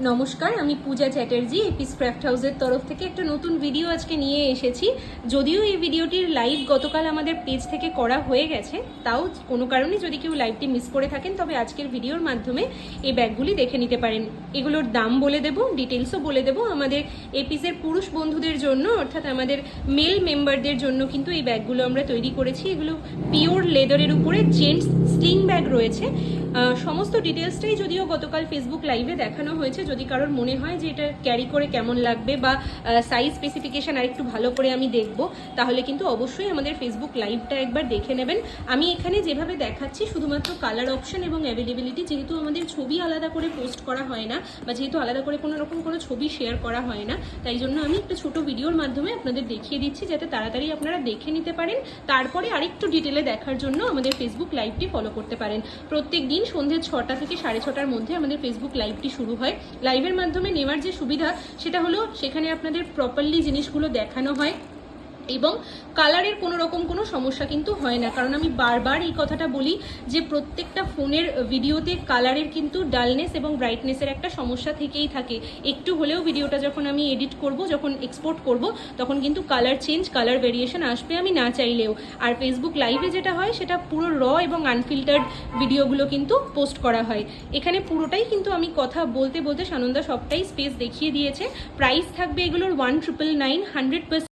নমস্কার, আমি পূজা Chatterjee Apis craft হাউসের তরফ থেকে একটা নতুন ভিডিও আজকে নিয়ে এসেছি। যদিও এই ভিডিওটির লাইভ গতকাল আমাদের পেজ থেকে করা হয়ে গেছে, তাও কোনো কারণে যদি কেউ লাইভটি মিস করে থাকেন তবে আজকের ভিডিওর মাধ্যমে এই ব্যাগগুলি দেখে নিতে পারেন। এগুলোর দাম বলে দেব, ডিটেলসও বলে দেব। আমাদের এপিসের পুরুষ বন্ধুদের জন্য অর্থাৎ আমাদের মেল মেম্বারদের জন্য কিন্তু এই ব্যাগগুলো আমরা তৈরি করেছি। এগুলো পিওর লেদারের উপরে জেন্টস স্লিং ব্যাগ রয়েছে। সমস্ত ডিটেলসটাই যদিও গতকাল ফেসবুক লাইভে দেখানো হয়েছে। যদি কারোর মনে হয় যে এটা ক্যারি করে কেমন লাগবে বা সাইজ স্পেসিফিকেশান আর একটু ভালো করে আমি দেখব, তাহলে কিন্তু অবশ্যই আমাদের ফেসবুক লাইভটা একবার দেখে নেবেন। আমি এখানে যেভাবে দেখাচ্ছি শুধুমাত্র কালার অপশন এবং অ্যাভেলেবিলিটি, যেহেতু আমাদের ছবি আলাদা করে পোস্ট করা হয় না বা যেহেতু আলাদা করে কোনো রকম কোনো ছবি শেয়ার করা হয় না, তাই জন্য আমি একটা ছোট ভিডিওর মাধ্যমে আপনাদের দেখিয়ে দিচ্ছি যাতে তাড়াতাড়ি আপনারা দেখে নিতে পারেন। তারপরে আরেকটু ডিটেলে দেখার জন্য আমাদের ফেসবুক লাইভটি ফলো করতে পারেন। প্রত্যেক দিন সন্ধ্যে 6টা থেকে 6:30টার মধ্যে আমাদের ফেসবুক লাইভটি শুরু হয়। লাইভের মাধ্যমে নেওয়ার যে সুবিধা সেটা হলো সেখানে আপনাদের প্রপারলি জিনিসগুলো দেখানো হয় এবং কালারের কোনো রকম কোনো সমস্যা কিন্তু হয় না। কারণ আমি বারবার এই কথাটা বলি যে প্রত্যেকটা ফোনের ভিডিওতে কালারের কিন্তু ডালনেস এবং ব্রাইটনেসের একটা সমস্যা থেকেই থাকে। একটু হলেও ভিডিওটা যখন আমি এডিট করব, যখন এক্সপোর্ট করব, তখন কিন্তু কালার চেঞ্জ, কালার ভেরিয়েশন আসবে আমি না চাইলেও। আর ফেসবুক লাইভে যেটা হয় সেটা পুরো র এবং আনফিল্টার্ড ভিডিওগুলো কিন্তু পোস্ট করা হয়। এখানে পুরোটাই কিন্তু আমি কথা বলতে বলতে সানন্দা সবটাই স্পেস দেখিয়ে দিয়েছে। প্রাইস থাকবে এগুলোর 1999, 100%